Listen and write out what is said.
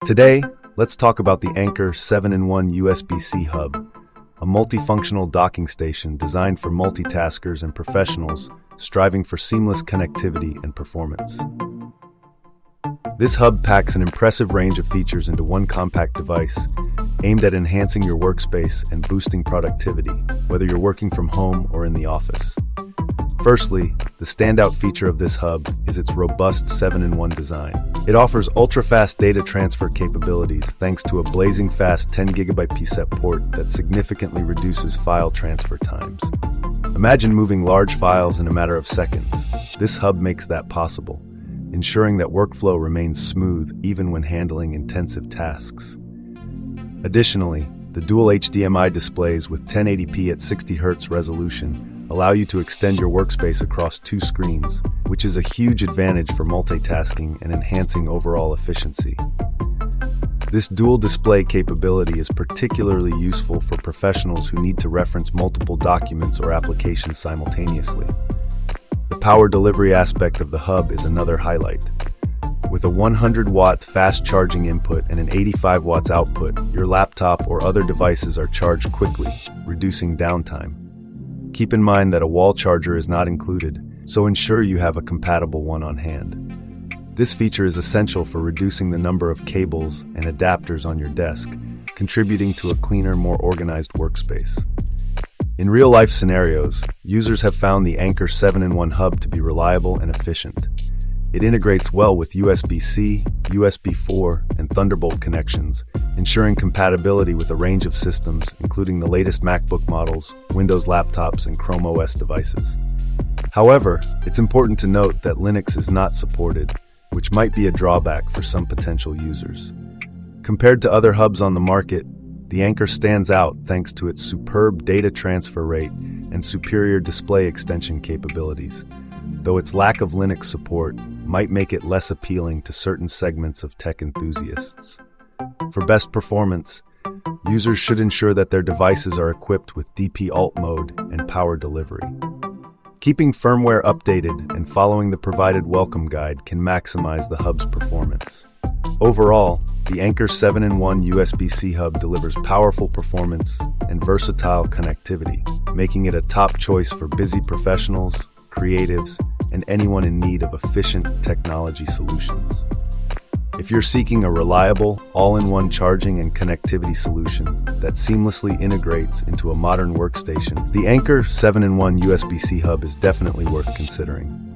Today, let's talk about the Anker 7-in-1 USB-C hub, a multifunctional docking station designed for multitaskers and professionals striving for seamless connectivity and performance. This hub packs an impressive range of features into one compact device, aimed at enhancing your workspace and boosting productivity, whether you're working from home or in the office. Firstly, the standout feature of this hub is its robust 7-in-1 design. It offers ultra-fast data transfer capabilities thanks to a blazing fast 10GB PCEP port that significantly reduces file transfer times. Imagine moving large files in a matter of seconds. This hub makes that possible, ensuring that workflow remains smooth even when handling intensive tasks. Additionally, the dual HDMI displays with 1080p at 60Hz resolution allow you to extend your workspace across two screens, which is a huge advantage for multitasking and enhancing overall efficiency. This dual display capability is particularly useful for professionals who need to reference multiple documents or applications simultaneously. The power delivery aspect of the hub is another highlight. With a 100-watt fast charging input and an 85 watts output, your laptop or other devices are charged quickly, reducing downtime. Keep in mind that a wall charger is not included, so ensure you have a compatible one on hand. This feature is essential for reducing the number of cables and adapters on your desk, contributing to a cleaner, more organized workspace. In real-life scenarios, users have found the Anker 7-in-1 hub to be reliable and efficient. It integrates well with USB-C, USB 4, and Thunderbolt connections, ensuring compatibility with a range of systems, including the latest MacBook models, Windows laptops, and Chrome OS devices. However, it's important to note that Linux is not supported, which might be a drawback for some potential users. Compared to other hubs on the market, the Anker stands out thanks to its superb data transfer rate and superior display extension capabilities, though its lack of Linux support might make it less appealing to certain segments of tech enthusiasts. For best performance, users should ensure that their devices are equipped with DP Alt mode and power delivery. Keeping firmware updated and following the provided welcome guide can maximize the hub's performance. Overall, the Anker 7-in-1 USB-C hub delivers powerful performance and versatile connectivity, making it a top choice for busy professionals, creatives, and anyone in need of efficient technology solutions. If you're seeking a reliable, all-in-one charging and connectivity solution that seamlessly integrates into a modern workstation, the Anker 7-in-1 USB-C hub is definitely worth considering.